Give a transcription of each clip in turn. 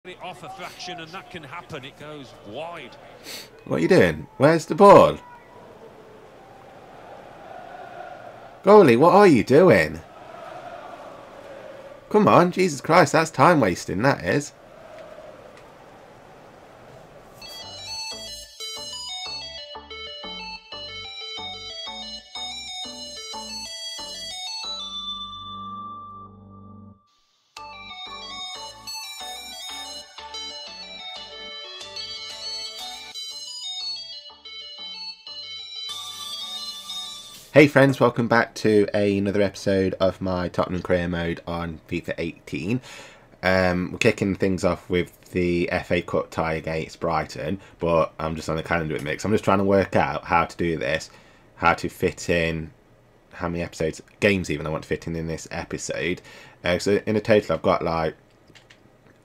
it off a fraction, and that can happen. It goes wide. What are you doing? Where's the ball? Goalie, what are you doing? Come on, Jesus Christ, that's time wasting, that is. Hey friends, welcome back to another episode of my Tottenham career mode on FIFA 18. We're kicking things off with the FA Cup tie against Brighton, but I'm just on the calendar with mix. I'm just trying to work out how to do this, how to fit in, how many games even I want to fit in this episode. So in a total I've got like,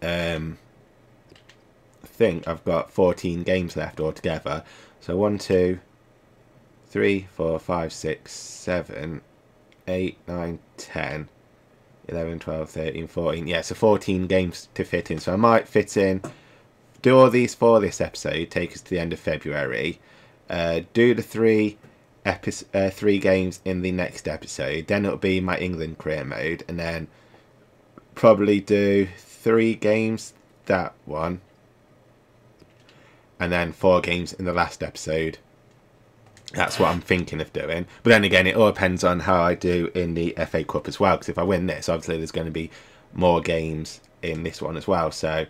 I think I've got 14 games left altogether. So 1, 2, 3, 4, 5, 6, 7, 8, 9, 10, 11, 12, 13, 14. Yeah, so 14 games to fit in. So I might fit in, do all these for this episode, take us to the end of February, do the three games in the next episode. Then it'll be my England career mode, and then probably do 3 games that one, and then 4 games in the last episode. That's what I'm thinking of doing. But then again, it all depends on how I do in the FA Cup as well. Because if I win this, obviously there's going to be more games in this one as well. So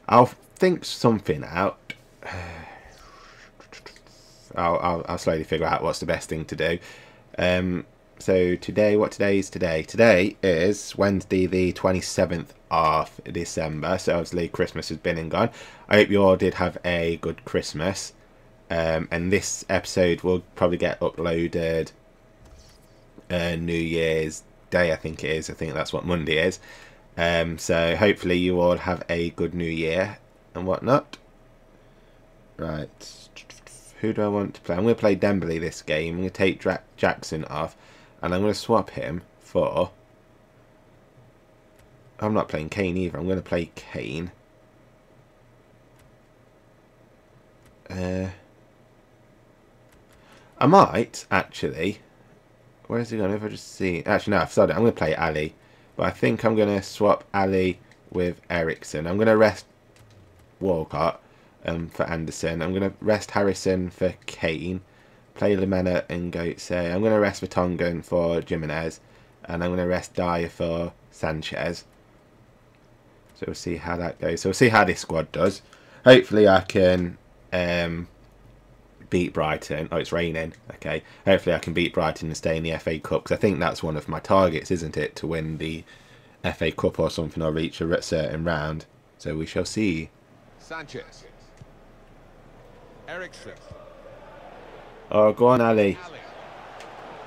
I'll think something out. I'll slowly figure out what's the best thing to do. So today, what today is today? Today is Wednesday the 27th of December. So obviously Christmas has been and gone. I hope you all did have a good Christmas. And this episode will probably get uploaded New Year's Day, I think it is. I think that's what Monday is. So hopefully you all have a good New Year and whatnot. Right. Who do I want to play? I'm going to play Dembele this game. I'm going to take Jackson off. And I'm going to swap him for... I'm not playing Kane either. I'm going to play Kane. I might, actually. Where is he going? If I just see... Actually, no, I've started. I'm going to play Ali. But I think I'm going to swap Ali with Ericsson. I'm going to rest Walcott for Anderson. I'm going to rest Harrison for Kane. Play Lamela and Goetze. I'm going to rest Vertonghen for Jimenez. And I'm going to rest Dyer for Sanchez. So we'll see how that goes. So we'll see how this squad does. Hopefully I can... beat Brighton. Oh, it's raining. Okay. Hopefully I can beat Brighton and stay in the FA Cup, because I think that's one of my targets, isn't it? To win the FA Cup or something, or reach a certain round. So we shall see. Sanchez. Ericsson. Oh, go on, Ali.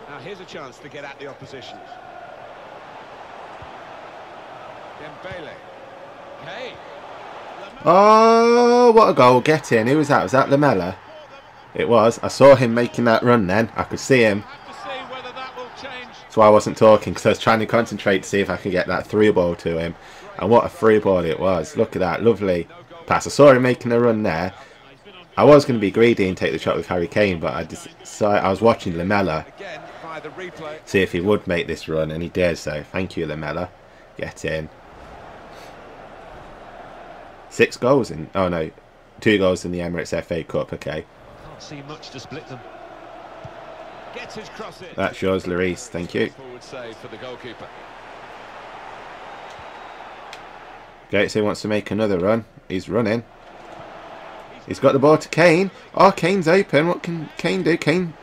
Now here's a chance to get at the opposition. Dembele. Hey. Oh, what a goal. Get in. Who was that? Was that Lamela? It was. I saw him making that run then. I could see him. That's why I wasn't talking, because I was trying to concentrate to see if I could get that through ball to him. And what a free ball it was. Look at that. Lovely pass. I saw him making a run there. I was going to be greedy and take the shot with Harry Kane, but I was watching Lamela. See if he would make this run, and he did. So thank you, Lamela. Get in. 6 goals in... Oh no. 2 goals in the Emirates FA Cup. Okay. See much to split them. Gets his cross in. That's yours, Lloris. Thank you. Forward save for the goalkeeper. Goetze wants to make another run. He's running. He's got the ball to Kane. Oh, Kane's open. What can Kane do? Kane.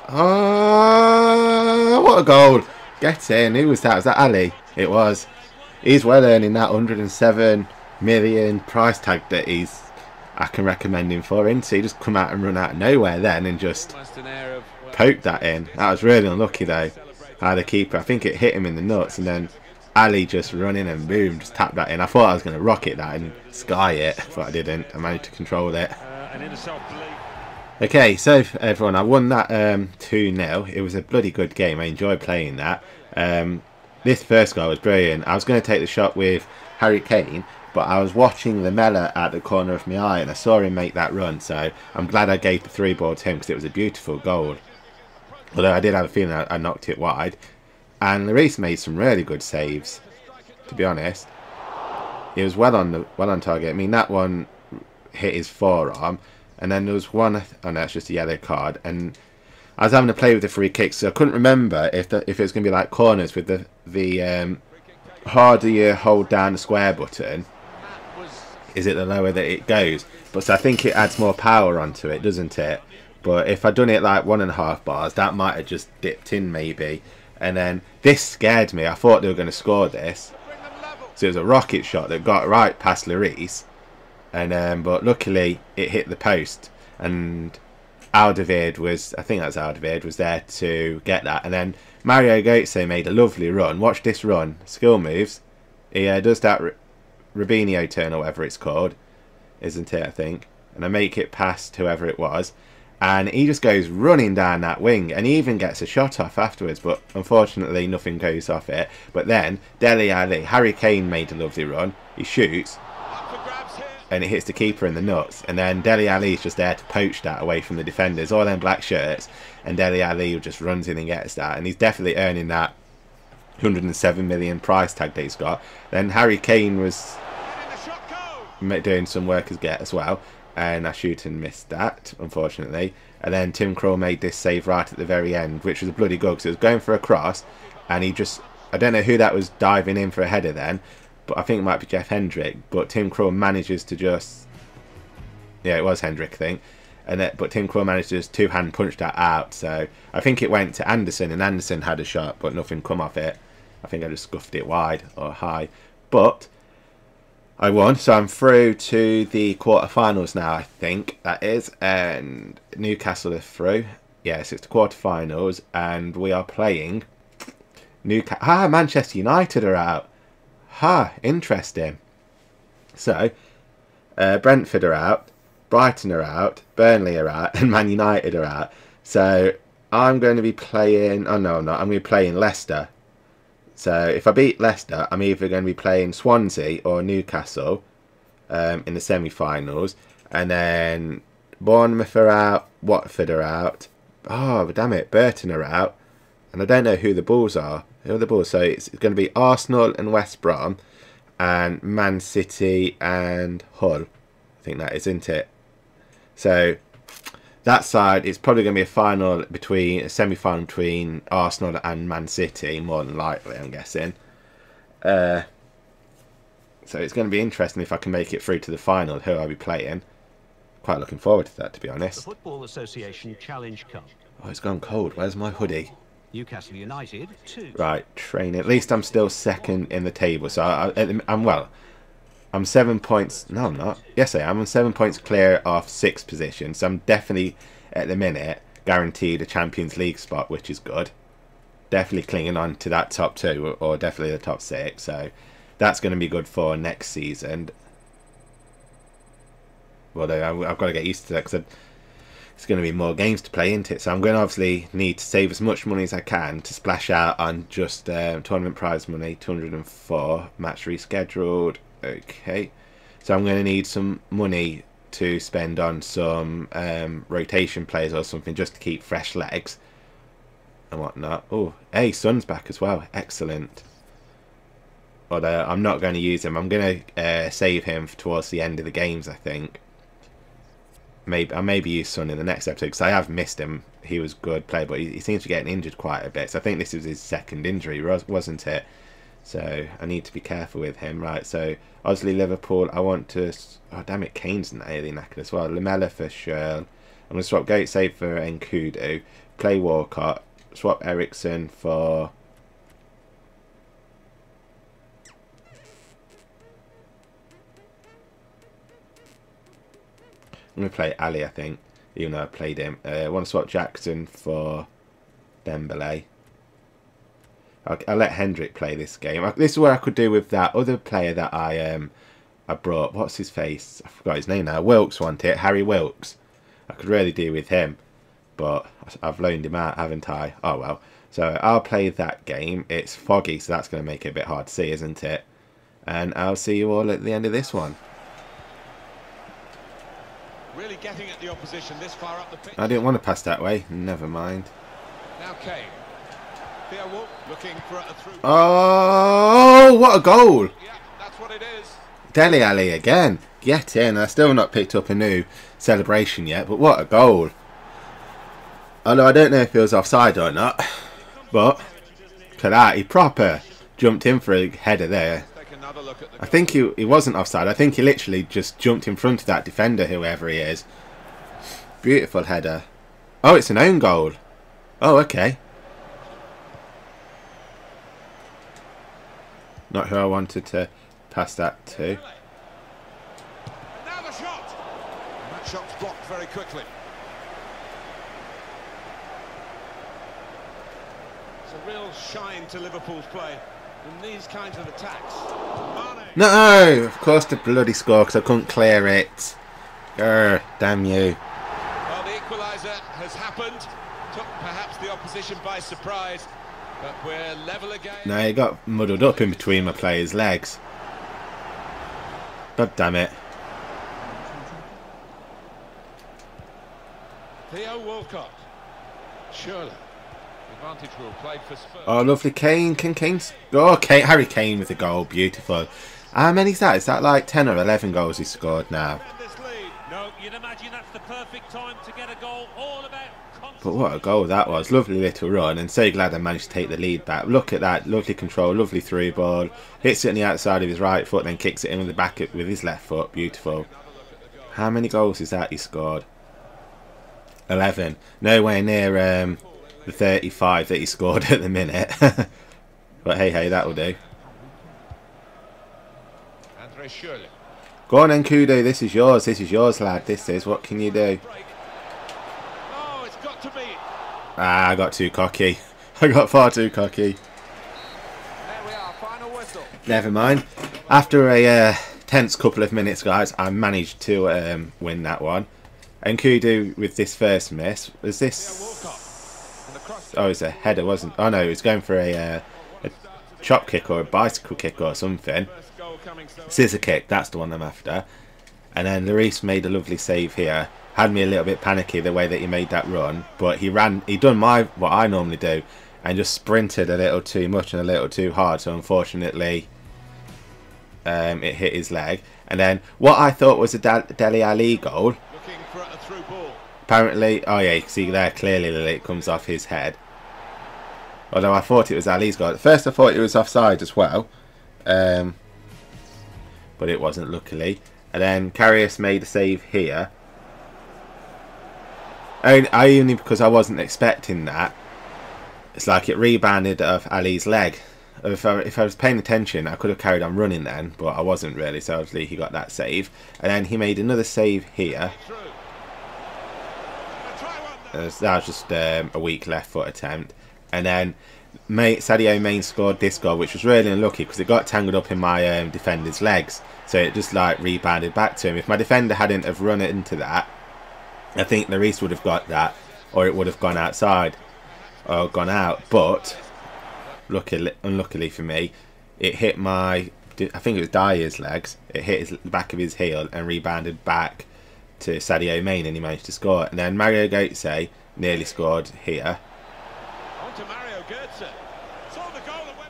Oh, what a goal. Get in. Who was that? Was that Ali? It was. He's well earning that 107 million price tag that I can recommend him for. So he just come out and run out of nowhere then and just poked that in. That was really unlucky though. The keeper, I think it hit him in the nuts, and then Ali just run in and boom, just tapped that in. I thought I was going to rocket that and sky it, but I didn't. I managed to control it. Okay, so everyone, I won that 2-0. It was a bloody good game. I enjoyed playing that. This first goal was brilliant. I was going to take the shot with Harry Kane, but I was watching Lamella at the corner of my eye and I saw him make that run, so I'm glad I gave the through ball to him because it was a beautiful goal. Although I did have a feeling I knocked it wide. And Lloris made some really good saves, to be honest. He was well on target. I mean, that one hit his forearm, and then there was one, oh no, it's just a yellow card, and I was having to play with the free kicks, so I couldn't remember if it was going to be like corners with the harder you hold down the square button, is it the lower that it goes. But so I think it adds more power onto it, doesn't it? But if I'd done it like 1.5 bars, that might have just dipped in maybe. And then this scared me. I thought they were going to score this. So it was a rocket shot that got right past Lloris. And but luckily it hit the post. And Alderweireld was, I think that's Alderweireld, was there to get that. And then Mario Götze made a lovely run. Watch this run. Skill moves. He does that Robinho turn or whatever it's called. Isn't it, I think. And I make it past whoever it was. And he just goes running down that wing. And he even gets a shot off afterwards. But unfortunately nothing goes off it. But then Dele Alli, Harry Kane made a lovely run. He shoots. And it hits the keeper in the nuts. And then Dele Alli is just there to poach that away from the defenders. All them black shirts. And Dele Alli just runs in and gets that. And he's definitely earning that 107 million price tag that he's got. Then Harry Kane was doing some work as well. And I shoot and missed that, unfortunately. And then Tim Krul made this save right at the very end, which was a bloody good, because it was going for a cross. And he just, I don't know who that was diving in for a header then. But I think it might be Jeff Hendrick. But Tim Krul manages to just... Yeah, it was Hendrick, I think. But Tim Krul managed to just two-hand punch that out. So I think it went to Anderson, and Anderson had a shot, but nothing come off it. I think I just scuffed it wide or high. But I won, so I'm through to the quarterfinals now, I think that is. And Newcastle are through. Yes, it's the quarterfinals, and we are playing Newcastle. Manchester United are out. Interesting. So, Brentford are out, Brighton are out, Burnley are out, and Man United are out. So, I'm going to be playing... Oh, no, I'm not. I'm going to be playing Leicester. So, if I beat Leicester, I'm either going to be playing Swansea or Newcastle in the semi-finals. And then Bournemouth are out, Watford are out. Oh, damn it, Burton are out. And I don't know who the Bulls are. Who are the Bulls? So it's going to be Arsenal and West Brom and Man City and Hull. I think that is, isn't it? So that side, it's probably going to be a semi-final between Arsenal and Man City, more than likely, I'm guessing. So it's going to be interesting if I can make it through to the final, who I'll be playing. Quite looking forward to that, to be honest. The Football Association Challenge Cup. Oh, it's gone cold. Where's my hoodie? Newcastle United 2. Right, training. At least I'm still second in the table. So I'm 7 points. No, I'm not. Yes, I am. I'm 7 points clear of 6th position. So I'm definitely, at the minute, guaranteed a Champions League spot, which is good. Definitely clinging on to that top 2 or definitely the top 6. So that's going to be good for next season. Although I've got to get used to that because it's going to be more games to play, isn't it? So I'm going to obviously need to save as much money as I can to splash out on just tournament prize money, 204, match rescheduled. Okay, so I'm going to need some money to spend on some rotation players or something just to keep fresh legs and whatnot. Oh, hey, Son's back as well. Excellent. Although I'm not going to use him. I'm going to save him towards the end of the games, I think. I'll maybe use Son in the next episode because I have missed him. He was a good player, but he seems to be getting injured quite a bit. So I think this was his second injury, wasn't it? So I need to be careful with him. Right, so obviously Liverpool, I want to... Oh, damn it, Kane's nearly knackered as well. Lamella for Schürrle. I'm going to swap Götze for Nkudu. Play Walcott. Swap Ericsson for... I'm going to play Ali, I think, even though I played him. I want to swap Jackson for Dembele. I'll let Hendrick play this game. This is what I could do with that other player that I brought. What's his face? I forgot his name now. Wilkes, wasn't it? Harry Wilkes. I could really do with him. But I've loaned him out, haven't I? Oh, well. So I'll play that game. It's foggy, so that's going to make it a bit hard to see, isn't it? And I'll see you all at the end of this one. Really getting at the opposition this far up the pitch. I didn't want to pass that way. Never mind. Now Kane. Theo Wolf looking for a through. Oh, what a goal! Yeah, that's what it is. Dele Alli again. Get in. I still not picked up a new celebration yet, but what a goal. Although I don't know if it was offside or not. But, look at that. He proper jumped in for a header there. I think he wasn't offside. I think he literally just jumped in front of that defender, whoever he is. Beautiful header. Oh, it's an own goal. Oh, okay. Not who I wanted to pass that to. Now the shot. And that shot's blocked very quickly. It's a real shine to Liverpool's play in these kinds of attacks. Mane. No, of course the bloody score because I couldn't clear it. Grr, damn you. Well, the equaliser has happened. Took perhaps the opposition by surprise. But we're level again. No, he got muddled up in between my players' legs. God damn it. Theo Walcott. Surely. Advantage will play for Spurs. Oh, lovely Kane. Can Kane... Oh, Kane. Harry Kane with a goal. Beautiful. How many is that? Is that like 10 or 11 goals he scored now? No, you'd imagine that's the perfect time to get a goal. All about... But what a goal that was. Lovely little run, and so glad I managed to take the lead back. Look at that. Lovely control, lovely through ball. Hits it on the outside of his right foot, then kicks it in with the back with his left foot. Beautiful. How many goals is that he scored? 11. Nowhere near the 35 that he scored at the minute. But hey, that will do. Go on then, Kudo. This is yours. This is yours, lad. This is. What can you do? Ah, I got too cocky. I got far too cocky. There we are, final whistle. Never mind. After a tense couple of minutes, guys, I managed to win that one. And Kudu with this first miss. Was this... Oh, it's a header, wasn't... Oh, no, it was going for a chop kick or a bicycle kick or something. Scissor kick, that's the one I'm after. And then Lloris made a lovely save here. Had me a little bit panicky the way that he made that run, but he done what I normally do and just sprinted a little too much and a little too hard, so unfortunately it hit his leg. And then what I thought was a Dele Alli goal, Looking for a through ball. apparently, oh yeah, you can see there clearly that it comes off his head. Although I thought it was Ali's goal. At first I thought it was offside as well, but it wasn't, luckily. And then Karius made a save here. Only because I wasn't expecting that. It's like it rebounded off Ali's leg. If I was paying attention, I could have carried on running then, but I wasn't really, so obviously he got that save. And then he made another save here. That was just a weak left foot attempt. And then Sadio Mane scored this goal, which was really unlucky because it got tangled up in my defender's legs. So it just like rebounded back to him. If my defender hadn't have run into that, I think Lloris would have got that, or it would have gone outside, or gone out. But unluckily for me, it hit my, I think it was Dyer's legs. It hit the back of his heel and rebounded back to Sadio Mane, and he managed to score. And then Mario Götze nearly scored here,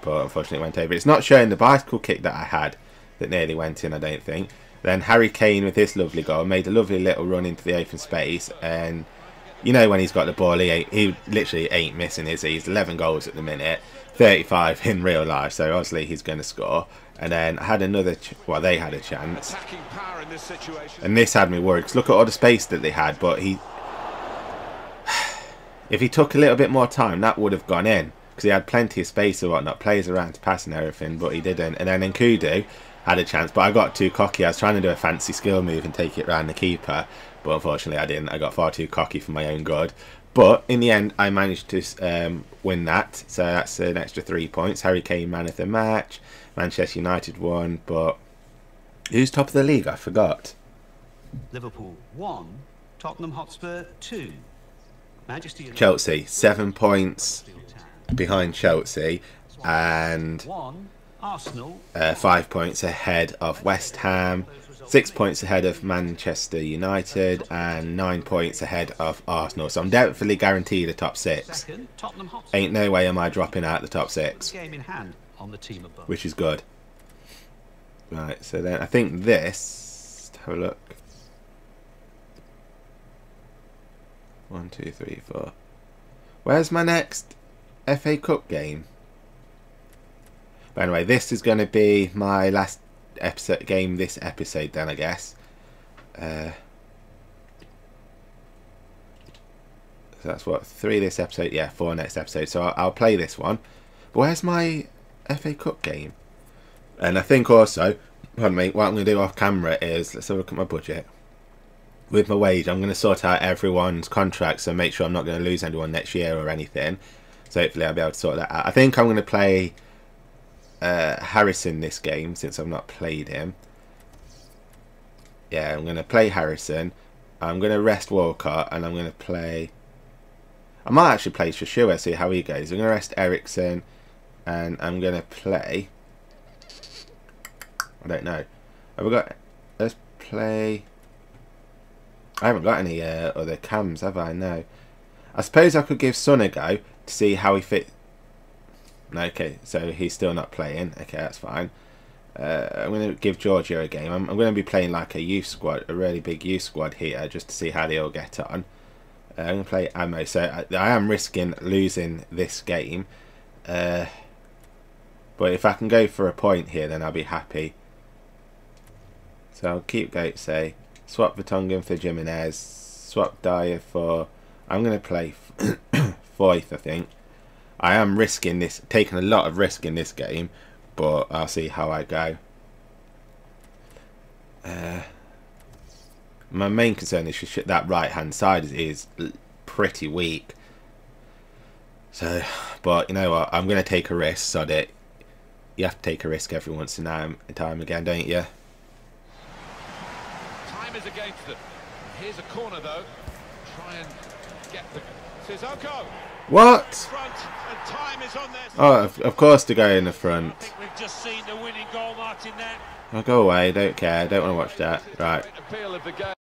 but unfortunately it went over. It's not showing the bicycle kick that I had that nearly went in, I don't think. Then Harry Kane with this lovely goal made a lovely little run into the open space, and you know when he's got the ball, he literally ain't missing, is he? He's 11 goals at the minute, 35 in real life, so obviously he's going to score. And then I had another, well, they had a chance, and this had me worried because look at all the space that they had. But if he took a little bit more time, that would have gone in because he had plenty of space and whatnot, players around to pass and everything, but he didn't. And then Nkudu had a chance, but I got too cocky. I was trying to do a fancy skill move and take it round the keeper, but unfortunately I didn't. I got far too cocky for my own good. But in the end, I managed to win that, so that's an extra 3 points. Harry Kane man of the match. Manchester United won, but who's top of the league? I forgot. Liverpool 1, Tottenham Hotspur 2. Manchester United, Chelsea 7 points behind Chelsea, and Arsenal. 5 points ahead of West Ham, 6 points ahead of Manchester United, and 9 points ahead of Arsenal. So I'm definitely guaranteed a top 6. Second, Tottenham Hotspur. Ain't no way am I dropping out the top 6, Game in hand on the team above. which is good. Right, so then I think this, let's have a look. 1, 2, 3, 4. Where's my next FA Cup game? But anyway, this is going to be my last episode game this episode then, I guess. So that's what, 3 this episode, yeah, 4 next episode. So I'll play this one. But where's my FA Cup game? And I think also, pardon me, what I'm going to do off camera is, let's have a look at my budget. With my wage, I'm going to sort out everyone's contracts and make sure I'm not going to lose anyone next year or anything. So hopefully I'll be able to sort that out. I think I'm going to play Harrison this game, since I've not played him. Yeah, I'm going to play Harrison. I'm going to rest Walcott, and I'm going to play... I might actually play Joshua, see how he goes. I'm going to rest Ericsson, and I'm going to play... I don't know. Have we got... Let's play... I haven't got any other cams, have I? No. I suppose I could give Son a go to see how he fit. No, okay, so he's still not playing. Okay, that's fine. I'm going to give Georgia a game. I'm going to be playing like a youth squad, a really big youth squad here, just to see how they all get on. I'm going to play Ammo, so I am risking losing this game. But if I can go for a point here, then I'll be happy. So I'll keep Goatsay. Swap Vertonghen for Jimenez. Swap Dyer for... I'm going to play Foyth, I think. I am risking this, taking a lot of risk in this game, but I'll see how I go. My main concern is that right-hand side is pretty weak. So, but you know what? I'm going to take a risk, sod it. You have to take a risk every once in a time again, don't you? Is against them. Here's a corner though. Try and get the Sissoko. What? Front, and time is on their Oh, of course to go in the front. I think we've just seen the winning goal, Martin, there. I'll go away, don't care, don't want to watch that. Right. appeal of the game.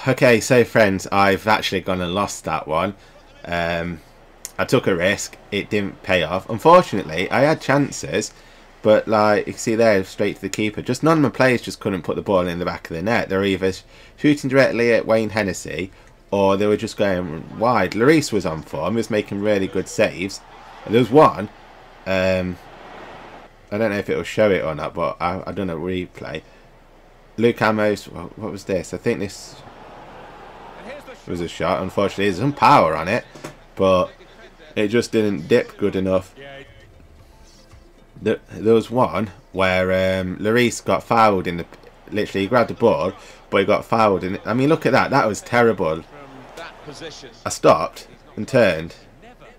Okay, so friends, I've actually gone and lost that one. I took a risk, it didn't pay off. Unfortunately, I had chances, but like you can see there, straight to the keeper. Just none of my players just couldn't put the ball in the back of the net. They were either shooting directly at Wayne Hennessy, or they were just going wide. Lloris was on form, he was making really good saves. And there was one, I don't know if it will show it or not, but I done a replay. Luke Amos, what was this? I think this was a shot. Unfortunately, there's some power on it, but it just didn't dip good enough. There was one where Lloris got fouled in the... Literally, he grabbed the ball, but he got fouled. And I mean, look at that. That was terrible. I stopped and turned,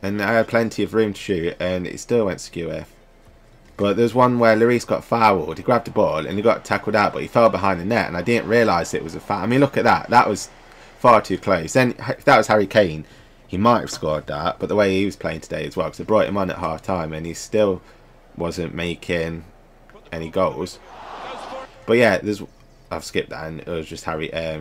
and I had plenty of room to shoot, and it still went skew. But there's one where Lloris got fouled. He grabbed the ball and he got tackled out, but he fell behind the net, and I didn't realise it was a foul. I mean, look at that. That was far too close. Then, if that was Harry Kane, he might have scored that. But the way he was playing today as well, because they brought him on at half time, and he still wasn't making any goals. But yeah, I've skipped that, and it was just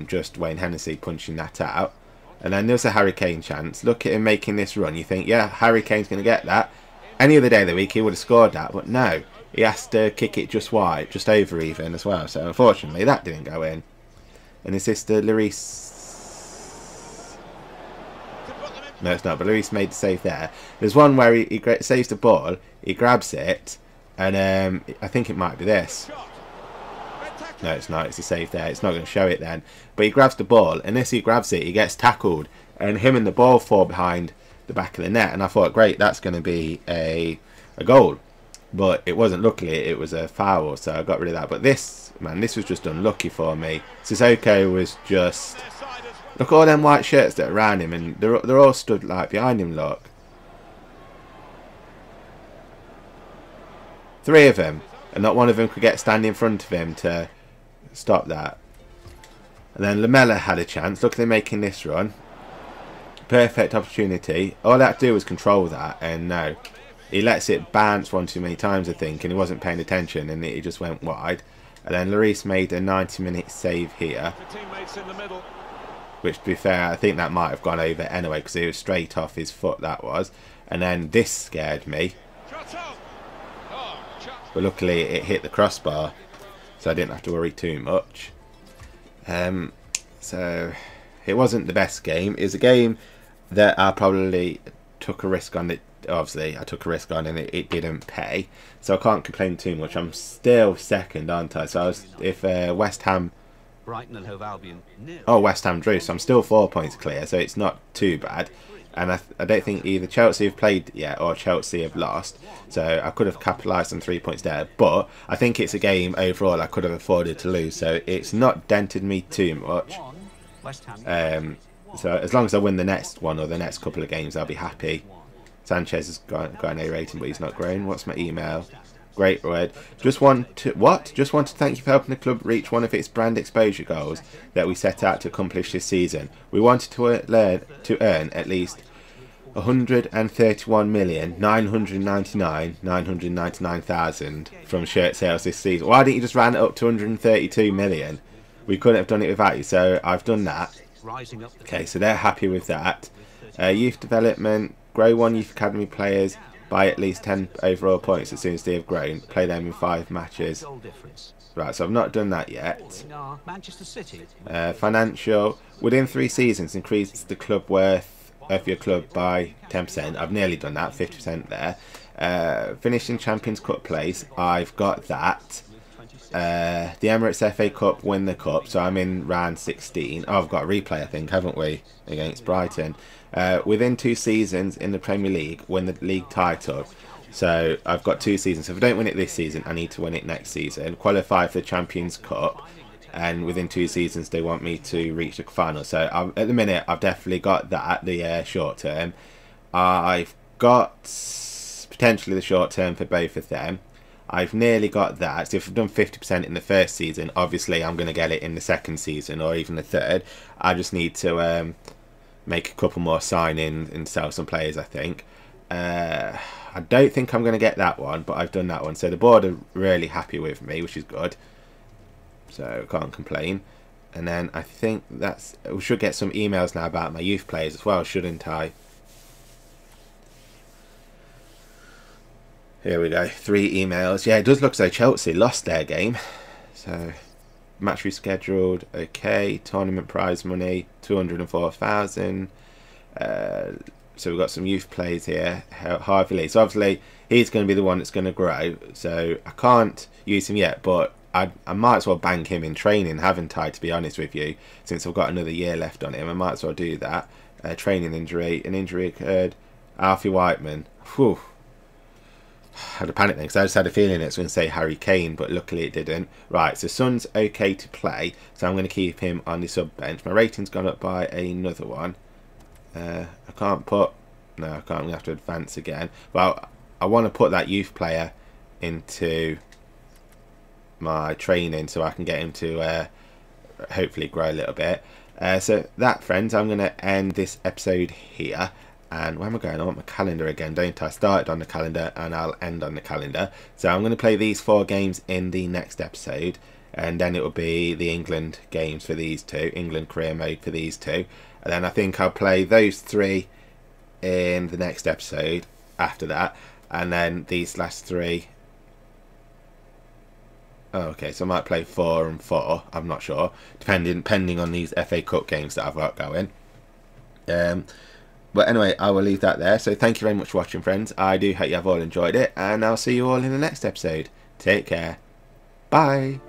just Wayne Hennessy punching that out. And then there's a Harry Kane chance. Look at him making this run. You think, yeah, Harry Kane's going to get that. Any other day of the week he would have scored that, but no, he has to kick it just wide, just over even as well. So unfortunately that didn't go in. And is this the Lloris? No, it's not, but Lloris made the save there. There's one where he saves the ball, he grabs it, and I think it might be this. No, it's not, it's a save there, it's not going to show it then. But he grabs the ball, and as he grabs it, he gets tackled, and him and the ball fall behind the back of the net, and I thought, great, that's going to be a goal, but it wasn't. Luckily it was a foul, so I got rid of that. But this, man, this was just unlucky for me. Sissoko was just Look at all them white shirts that are around him, and they're all stood like behind him. Look, 3 of them, and not one of them could get stand in front of him to stop that. And then Lamella had a chance. Look at them making this run. Perfect opportunity. All they had to do was control that, and no, he lets it bounce one too many times, I think, and he wasn't paying attention, and it just went wide. And then Lloris made a 90-minute save here, which, to be fair, I think that might have gone over anyway, because it was straight off his foot, that was. And then this scared me, but luckily it hit the crossbar, so I didn't have to worry too much. So it wasn't the best game. It was a game that I probably took a risk on. It obviously I took a risk on, and it didn't pay, so I can't complain too much. I'm still second, aren't I? So if West Ham, Brighton and Hove Albion. oh, West Ham drew, so I'm still 4 points clear, so it's not too bad. And I don't think either Chelsea have played yet or Chelsea have lost, so I could have capitalised on 3 points there. But I think it's a game overall I could have afforded to lose, so it's not dented me too much. So as long as I win the next one or the next couple of games, I'll be happy. Sanchez has got an A rating, but he's not grown. What's my email? Great word. Just want to thank you for helping the club reach one of its brand exposure goals that we set out to accomplish this season. We wanted to earn at least 131,999,999,000 from shirt sales this season. Why didn't you just round it up to 132 million? We couldn't have done it without you, so I've done that. Okay, so they're happy with that. Youth development, grow 1 youth academy players by at least 10 overall points as soon as they have grown. Play them in 5 matches. Right, so I've not done that yet. Financial, within 3 seasons, increase the club worth of your club by 10%. I've nearly done that, 50% there. Finishing Champions Cup place, I've got that. The Emirates FA Cup, win the cup, so I'm in round 16. Oh, I've got a replay, I think, haven't we, against Brighton. Within 2 seasons in the Premier League, win the league title. So I've got 2 seasons. So if I don't win it this season, I need to win it next season. Qualify for the Champions Cup, and within 2 seasons they want me to reach the final. So at the minute I've definitely got that, the short term. I've got potentially the short term for both of them. I've nearly got that. So if I've done 50% in the first season, obviously I'm going to get it in the second season or even the third. I just need to make a couple more sign-ins and sell some players, I think. I don't think I'm going to get that one, but I've done that one. So the board are really happy with me, which is good. So can't complain. And then I think we should get some emails now about my youth players as well, shouldn't I? Here we go, 3 emails. Yeah, it does look as though Chelsea lost their game. So, match rescheduled. Okay, tournament prize money, 204,000. So we've got some youth players here. Harvey Lee. So obviously he's going to be the one that's going to grow. So I can't use him yet, but I might as well bank him in training, haven't I, to be honest with you, since I've got another year left on him. I might as well do that. Training injury. An injury occurred. Alfie Whiteman. Whew. I had a panic then because I just had a feeling it was going to say Harry Kane, but luckily it didn't. Right, so Son's okay to play, so I'm going to keep him on the sub bench. My rating's gone up by another one. I can't put... No, I can't. I'm going to have to advance again. Well, I want to put that youth player into my training so I can get him to hopefully grow a little bit. So that, friends, I'm going to end this episode here. And where am I going? I want my calendar again, don't I? I started on the calendar and I'll end on the calendar. So I'm going to play these 4 games in the next episode. And then it will be the England games for these 2. England career mode for these 2. And then I think I'll play those 3 in the next episode after that. And then these last 3. Oh, okay, so I might play 4 and 4. I'm not sure. Depending on these FA Cup games that I've got going. But anyway, I will leave that there. So thank you very much for watching, friends. I do hope you have all enjoyed it. And I'll see you all in the next episode. Take care. Bye.